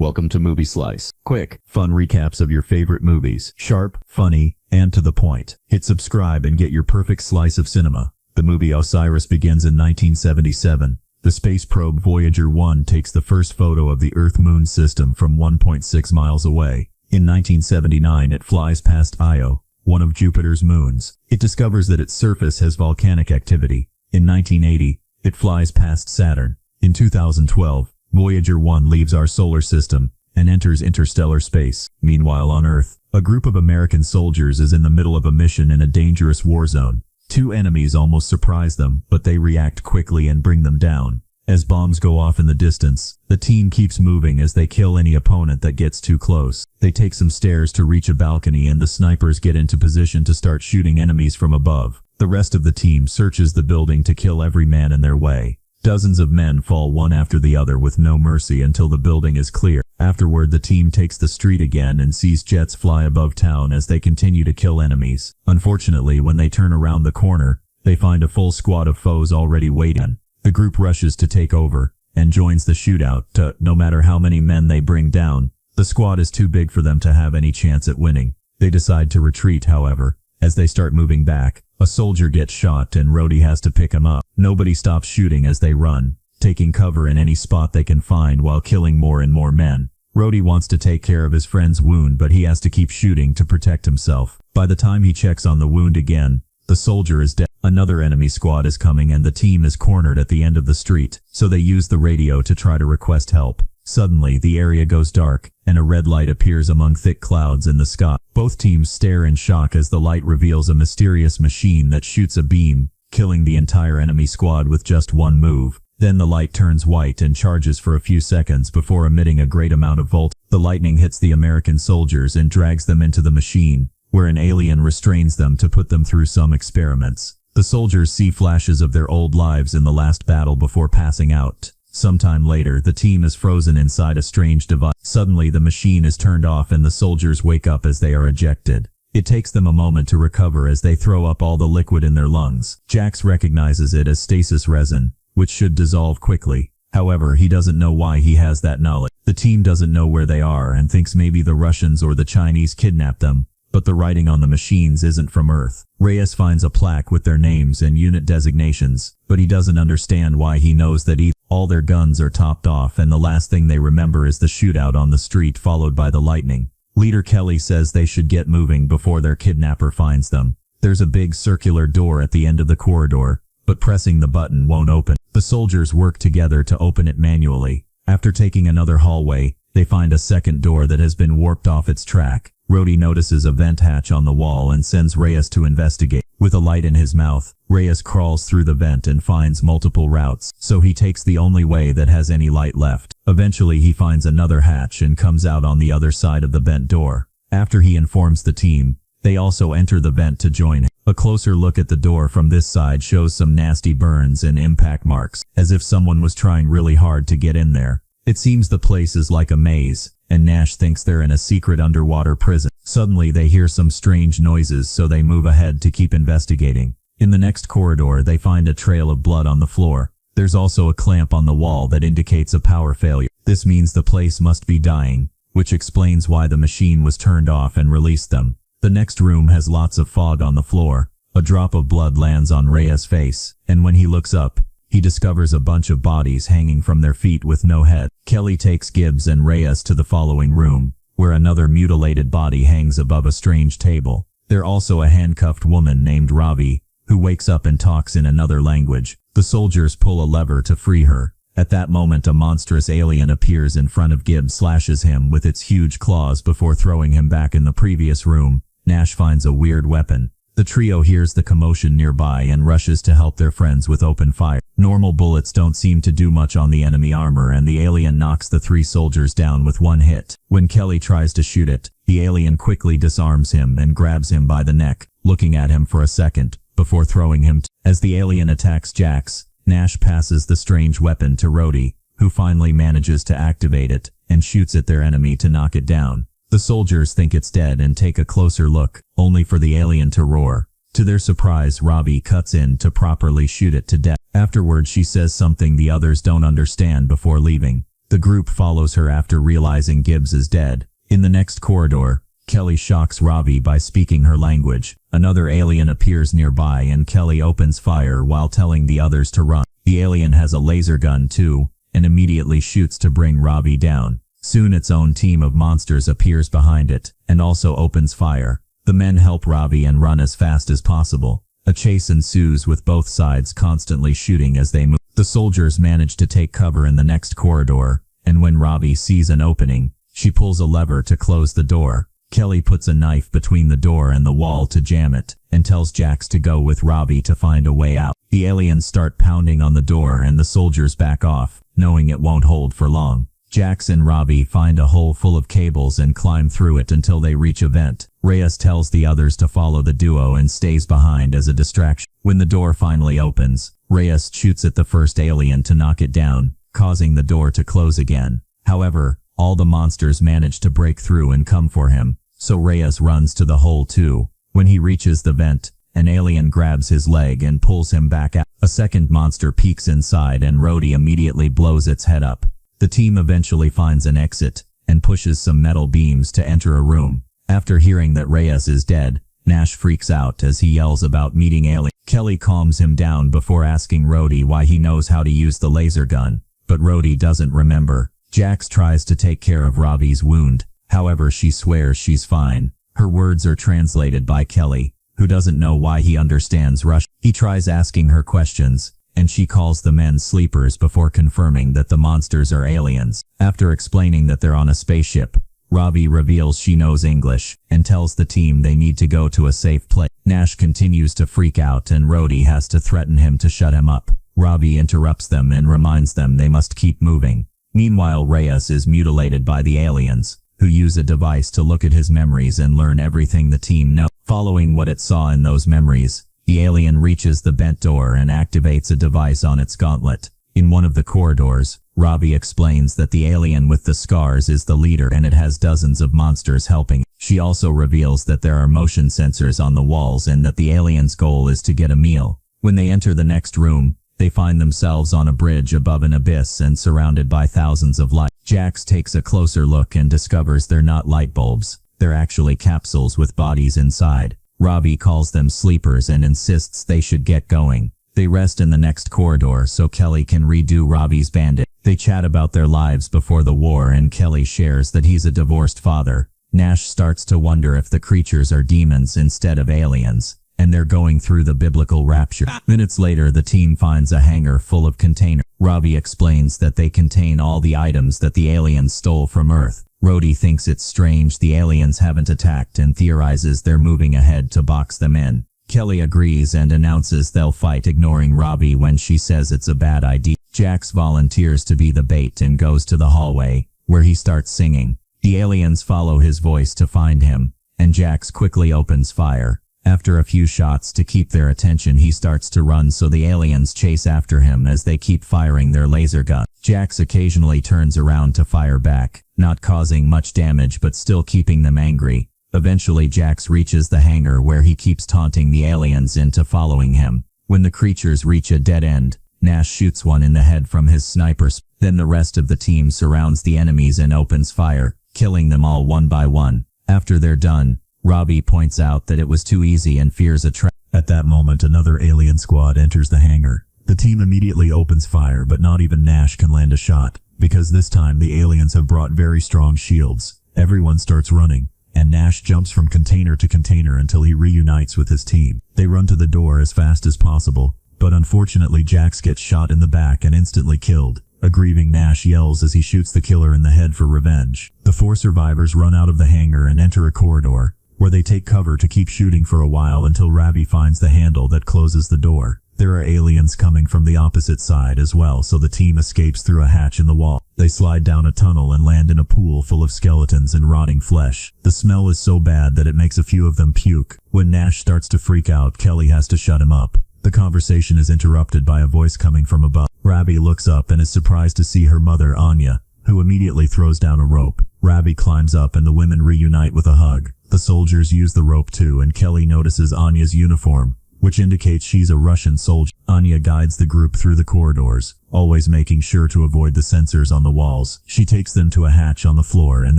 Welcome to Movie Slice. Quick, fun recaps of your favorite movies. Sharp, funny, and to the point. Hit subscribe and get your perfect slice of cinema. The movie Osiris begins in 1977. The space probe Voyager 1 takes the first photo of the Earth-Moon system from 1.6 miles away. In 1979, it flies past Io, one of Jupiter's moons. It discovers that its surface has volcanic activity. In 1980, it flies past Saturn. In 2012, Voyager 1 leaves our solar system and enters interstellar space. Meanwhile on Earth, a group of American soldiers is in the middle of a mission in a dangerous war zone. Two enemies almost surprise them, but they react quickly and bring them down. As bombs go off in the distance, the team keeps moving as they kill any opponent that gets too close. They take some stairs to reach a balcony and the snipers get into position to start shooting enemies from above. The rest of the team searches the building to kill every man in their way. Dozens of men fall one after the other with no mercy until the building is clear. Afterward, the team takes the street again and sees jets fly above town as they continue to kill enemies. Unfortunately, when they turn around the corner, they find a full squad of foes already waiting. The group rushes to take over and joins the shootout. No matter how many men they bring down, the squad is too big for them to have any chance at winning. They decide to retreat, however. As they start moving back, a soldier gets shot and Rhodey has to pick him up. Nobody stops shooting as they run, taking cover in any spot they can find while killing more and more men. Rhodey wants to take care of his friend's wound, but he has to keep shooting to protect himself. By the time he checks on the wound again, the soldier is dead. Another enemy squad is coming and the team is cornered at the end of the street, so they use the radio to try to request help. Suddenly, the area goes dark, and a red light appears among thick clouds in the sky. Both teams stare in shock as the light reveals a mysterious machine that shoots a beam, killing the entire enemy squad with just one move. Then the light turns white and charges for a few seconds before emitting a great amount of voltage. The lightning hits the American soldiers and drags them into the machine, where an alien restrains them to put them through some experiments. The soldiers see flashes of their old lives in the last battle before passing out. Sometime later, the team is frozen inside a strange device. Suddenly, the machine is turned off and the soldiers wake up as they are ejected. It takes them a moment to recover as they throw up all the liquid in their lungs. Jax recognizes it as stasis resin, which should dissolve quickly. However, he doesn't know why he has that knowledge. The team doesn't know where they are and thinks maybe the Russians or the Chinese kidnapped them, but the writing on the machines isn't from Earth. Reyes finds a plaque with their names and unit designations, but he doesn't understand why. He knows that all their guns are topped off and the last thing they remember is the shootout on the street followed by the lightning. Leader Kelly says they should get moving before their kidnapper finds them. There's a big circular door at the end of the corridor, but pressing the button won't open. The soldiers work together to open it manually. After taking another hallway, they find a second door that has been warped off its track. Rhodey notices a vent hatch on the wall and sends Reyes to investigate. With a light in his mouth, Reyes crawls through the vent and finds multiple routes, so he takes the only way that has any light left. Eventually he finds another hatch and comes out on the other side of the vent door. After he informs the team, they also enter the vent to join him. A closer look at the door from this side shows some nasty burns and impact marks, as if someone was trying really hard to get in there. It seems the place is like a maze, and Nash thinks they're in a secret underwater prison. Suddenly they hear some strange noises, so they move ahead to keep investigating. In the next corridor they find a trail of blood on the floor. There's also a clamp on the wall that indicates a power failure. This means the place must be dying, which explains why the machine was turned off and released them. The next room has lots of fog on the floor. A drop of blood lands on Reyes' face, and when he looks up, he discovers a bunch of bodies hanging from their feet with no head. Kelly takes Gibbs and Reyes to the following room, where another mutilated body hangs above a strange table. There's also a handcuffed woman named Ravi, who wakes up and talks in another language. The soldiers pull a lever to free her. At that moment, a monstrous alien appears in front of Gibbs, slashes him with its huge claws before throwing him back in the previous room. Nash finds a weird weapon. The trio hears the commotion nearby and rushes to help their friends with open fire. Normal bullets don't seem to do much on the enemy armor and the alien knocks the three soldiers down with one hit. When Kelly tries to shoot it, the alien quickly disarms him and grabs him by the neck, looking at him for a second, before throwing him. As the alien attacks Jax, Nash passes the strange weapon to Rhodey, who finally manages to activate it, and shoots at their enemy to knock it down. The soldiers think it's dead and take a closer look, only for the alien to roar. To their surprise, Ravi cuts in to properly shoot it to death. Afterward, she says something the others don't understand before leaving. The group follows her after realizing Gibbs is dead. In the next corridor, Kelly shocks Robbie by speaking her language. Another alien appears nearby and Kelly opens fire while telling the others to run. The alien has a laser gun too, and immediately shoots to bring Robbie down. Soon its own team of monsters appears behind it, and also opens fire. The men help Robbie and run as fast as possible. A chase ensues with both sides constantly shooting as they move. The soldiers manage to take cover in the next corridor, and when Robbie sees an opening, she pulls a lever to close the door. Kelly puts a knife between the door and the wall to jam it, and tells Jax to go with Robbie to find a way out. The aliens start pounding on the door and the soldiers back off, knowing it won't hold for long. Jax and Robbie find a hole full of cables and climb through it until they reach a vent. Reyes tells the others to follow the duo and stays behind as a distraction. When the door finally opens, Reyes shoots at the first alien to knock it down, causing the door to close again. However, all the monsters manage to break through and come for him, so Reyes runs to the hole too. When he reaches the vent, an alien grabs his leg and pulls him back out. A second monster peeks inside and Rhodey immediately blows its head up. The team eventually finds an exit, and pushes some metal beams to enter a room. After hearing that Reyes is dead, Nash freaks out as he yells about meeting aliens. Kelly calms him down before asking Rhodey why he knows how to use the laser gun, but Rhodey doesn't remember. Jax tries to take care of Robbie's wound, however she swears she's fine. Her words are translated by Kelly, who doesn't know why he understands Russian. He tries asking her questions, and she calls the men sleepers before confirming that the monsters are aliens. After explaining that they're on a spaceship, Robbie reveals she knows English, and tells the team they need to go to a safe place. Nash continues to freak out and Rhodey has to threaten him to shut him up. Robbie interrupts them and reminds them they must keep moving. Meanwhile, Reyes is mutilated by the aliens, who use a device to look at his memories and learn everything the team knows. Following what it saw in those memories, the alien reaches the bent door and activates a device on its gauntlet. In one of the corridors, Robbie explains that the alien with the scars is the leader and it has dozens of monsters helping. She also reveals that there are motion sensors on the walls and that the alien's goal is to get a meal. When they enter the next room, they find themselves on a bridge above an abyss and surrounded by thousands of lights. Jax takes a closer look and discovers they're not light bulbs. They're actually capsules with bodies inside. Robbie calls them sleepers and insists they should get going. They rest in the next corridor so Kelly can redo Robbie's bandage. They chat about their lives before the war and Kelly shares that he's a divorced father. Nash starts to wonder if the creatures are demons instead of aliens, and they're going through the biblical rapture. Minutes later, the team finds a hangar full of containers. Robbie explains that they contain all the items that the aliens stole from Earth. Rhodey thinks it's strange the aliens haven't attacked and theorizes they're moving ahead to box them in. Kelly agrees and announces they'll fight, ignoring Robbie when she says it's a bad idea. Jax volunteers to be the bait and goes to the hallway, where he starts singing. The aliens follow his voice to find him, and Jax quickly opens fire. After a few shots to keep their attention, he starts to run so the aliens chase after him as they keep firing their laser gun. Jax occasionally turns around to fire back, not causing much damage but still keeping them angry. Eventually Jax reaches the hangar where he keeps taunting the aliens into following him. When the creatures reach a dead end, Nash shoots one in the head from his sniper. Then the rest of the team surrounds the enemies and opens fire, killing them all one by one. After they're done, Robbie points out that it was too easy and fears a trap. At that moment, another alien squad enters the hangar. The team immediately opens fire, but not even Nash can land a shot, because this time the aliens have brought very strong shields. Everyone starts running, and Nash jumps from container to container until he reunites with his team. They run to the door as fast as possible, but unfortunately Jax gets shot in the back and instantly killed. A grieving Nash yells as he shoots the killer in the head for revenge. The 4 survivors run out of the hangar and enter a corridor, where they take cover to keep shooting for a while until Robbie finds the handle that closes the door. There are aliens coming from the opposite side as well, so the team escapes through a hatch in the wall. They slide down a tunnel and land in a pool full of skeletons and rotting flesh. The smell is so bad that it makes a few of them puke. When Nash starts to freak out, Kelly has to shut him up. The conversation is interrupted by a voice coming from above. Robbie looks up and is surprised to see her mother, Anya, who immediately throws down a rope. Robbie climbs up and the women reunite with a hug. The soldiers use the rope too, and Kelly notices Anya's uniform, which indicates she's a Russian soldier. Anya guides the group through the corridors, always making sure to avoid the sensors on the walls. She takes them to a hatch on the floor and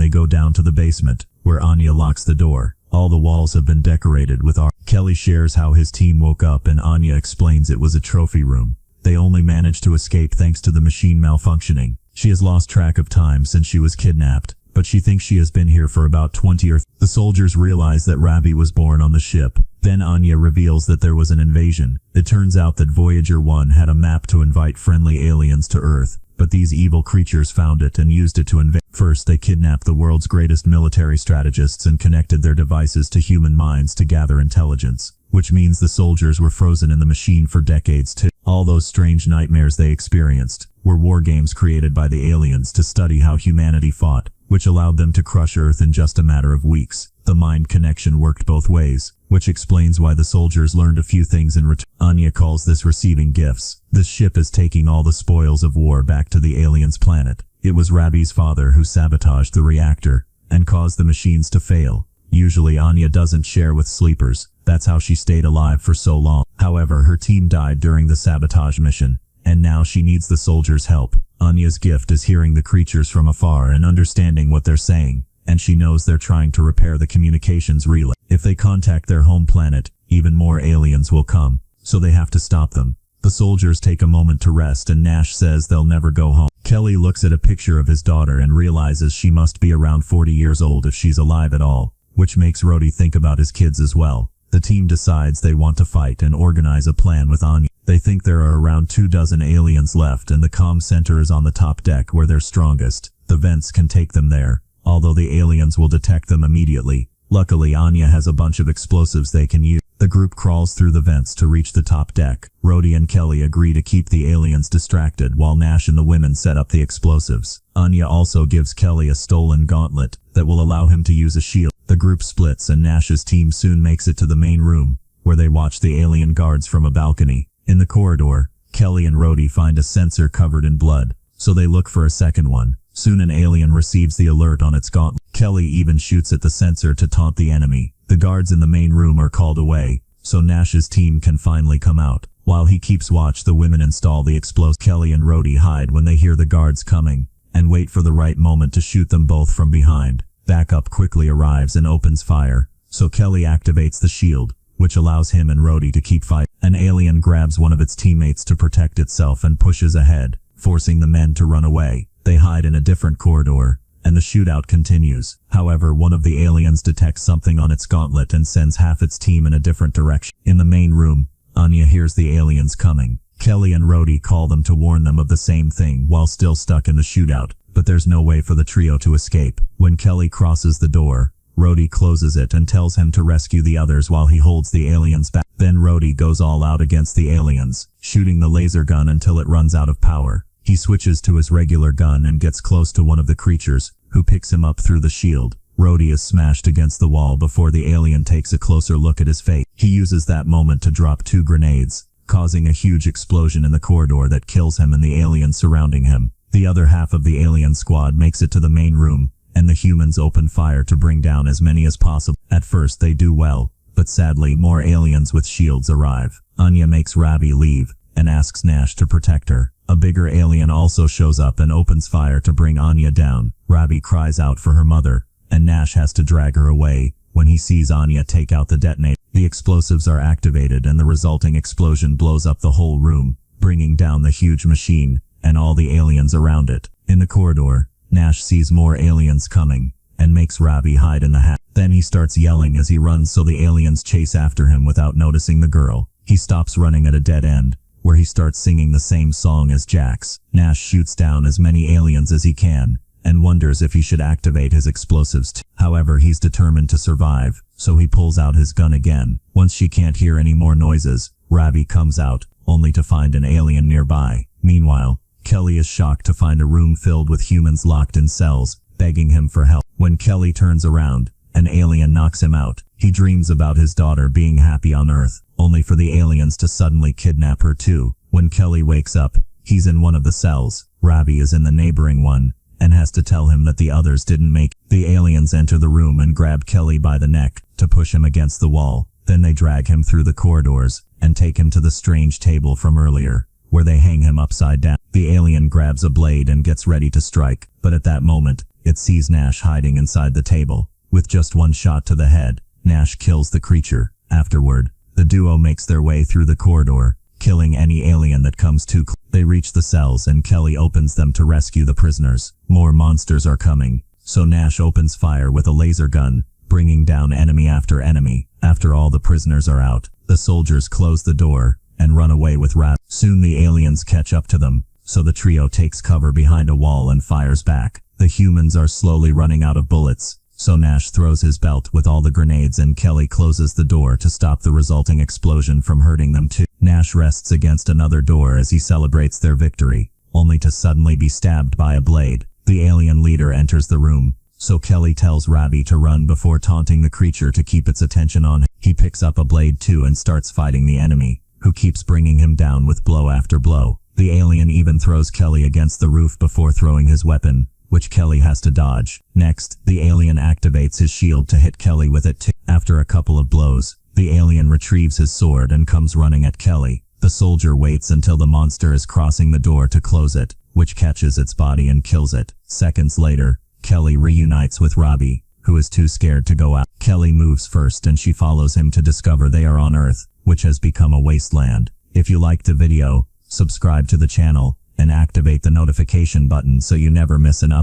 they go down to the basement, where Anya locks the door. All the walls have been decorated with art. Kelly shares how his team woke up and Anya explains it was a trophy room. They only managed to escape thanks to the machine malfunctioning. She has lost track of time since she was kidnapped, but she thinks she has been here for about 20 or The soldiers realize that Ravi was born on the ship. Then Anya reveals that there was an invasion. It turns out that Voyager 1 had a map to invite friendly aliens to Earth, but these evil creatures found it and used it to invade. First, they kidnapped the world's greatest military strategists and connected their devices to human minds to gather intelligence, which means the soldiers were frozen in the machine for decades too. All those strange nightmares they experienced were war games created by the aliens to study how humanity fought, which allowed them to crush Earth in just a matter of weeks. The mind connection worked both ways, which explains why the soldiers learned a few things in return. Anya calls this receiving gifts. This ship is taking all the spoils of war back to the aliens' planet. It was Ravi's father who sabotaged the reactor and caused the machines to fail. Usually Anya doesn't share with sleepers. That's how she stayed alive for so long. However, her team died during the sabotage mission, and now she needs the soldiers' help. Anya's gift is hearing the creatures from afar and understanding what they're saying, and she knows they're trying to repair the communications relay. If they contact their home planet, even more aliens will come, so they have to stop them. The soldiers take a moment to rest and Nash says they'll never go home. Kelly looks at a picture of his daughter and realizes she must be around 40 years old if she's alive at all, which makes Rhodey think about his kids as well. The team decides they want to fight and organize a plan with Anya. They think there are around 24 aliens left and the comm center is on the top deck where they're strongest. The vents can take them there, although the aliens will detect them immediately. Luckily, Anya has a bunch of explosives they can use. The group crawls through the vents to reach the top deck. Rhodey and Kelly agree to keep the aliens distracted while Nash and the women set up the explosives. Anya also gives Kelly a stolen gauntlet that will allow him to use a shield. The group splits and Nash's team soon makes it to the main room, where they watch the alien guards from a balcony. In the corridor, Kelly and Rhodey find a sensor covered in blood, so they look for a second one. Soon an alien receives the alert on its gauntlet. Kelly even shoots at the sensor to taunt the enemy. The guards in the main room are called away, so Nash's team can finally come out. While he keeps watch, the women install the explosives. Kelly and Rhodey hide when they hear the guards coming, and wait for the right moment to shoot them both from behind. Backup quickly arrives and opens fire, so Kelly activates the shield, which allows him and Rhodey to keep fighting. An alien grabs one of its teammates to protect itself and pushes ahead, forcing the men to run away. They hide in a different corridor, and the shootout continues. However, one of the aliens detects something on its gauntlet and sends half its team in a different direction. In the main room, Anya hears the aliens coming. Kelly and Rhodey call them to warn them of the same thing while still stuck in the shootout, but there's no way for the trio to escape. When Kelly crosses the door, Rhodey closes it and tells him to rescue the others while he holds the aliens back. Then Rhodey goes all out against the aliens, shooting the laser gun until it runs out of power. He switches to his regular gun and gets close to one of the creatures, who picks him up through the shield. Rhodey is smashed against the wall before the alien takes a closer look at his face. He uses that moment to drop 2 grenades, causing a huge explosion in the corridor that kills him and the aliens surrounding him. The other half of the alien squad makes it to the main room, and the humans open fire to bring down as many as possible. At first they do well, but sadly more aliens with shields arrive. Anya makes Ravi leave, and asks Nash to protect her. A bigger alien also shows up and opens fire to bring Anya down. Ravi cries out for her mother, and Nash has to drag her away when he sees Anya take out the detonator. The explosives are activated and the resulting explosion blows up the whole room, bringing down the huge machine and all the aliens around it. In the corridor, Nash sees more aliens coming and makes Ravi hide in the hatch. Then he starts yelling as he runs so the aliens chase after him without noticing the girl. He stops running at a dead end, where he starts singing the same song as Jax. Nash shoots down as many aliens as he can, and wonders if he should activate his explosives too. However, he's determined to survive, so he pulls out his gun again. Once she can't hear any more noises, Ravi comes out, only to find an alien nearby. Meanwhile, Kelly is shocked to find a room filled with humans locked in cells, begging him for help. When Kelly turns around, an alien knocks him out. He dreams about his daughter being happy on Earth, only for the aliens to suddenly kidnap her too. When Kelly wakes up, he's in one of the cells. Ravi is in the neighboring one, and has to tell him that the others didn't make it. The aliens enter the room and grab Kelly by the neck to push him against the wall. Then they drag him through the corridors and take him to the strange table from earlier, where they hang him upside down. The alien grabs a blade and gets ready to strike, but at that moment, it sees Nash hiding inside the table. With just one shot to the head, Nash kills the creature. Afterward, the duo makes their way through the corridor, killing any alien that comes too close. They reach the cells and Kelly opens them to rescue the prisoners. More monsters are coming, so Nash opens fire with a laser gun, bringing down enemy after enemy. After all the prisoners are out, the soldiers close the door and run away with Rabbit. Soon the aliens catch up to them, so the trio takes cover behind a wall and fires back. The humans are slowly running out of bullets, so Nash throws his belt with all the grenades and Kelly closes the door to stop the resulting explosion from hurting them too. Nash rests against another door as he celebrates their victory, only to suddenly be stabbed by a blade. The alien leader enters the room, so Kelly tells Rabi to run before taunting the creature to keep its attention on him. He picks up a blade too and starts fighting the enemy, who keeps bringing him down with blow after blow. The alien even throws Kelly against the roof before throwing his weapon, which Kelly has to dodge. Next, the alien activates his shield to hit Kelly with it too. After a couple of blows, the alien retrieves his sword and comes running at Kelly. The soldier waits until the monster is crossing the door to close it, which catches its body and kills it. Seconds later, Kelly reunites with Rabi, who is too scared to go out. Kelly moves first and she follows him to discover they are on Earth, which has become a wasteland. If you liked the video, subscribe to the channel and activate the notification button so you never miss an update.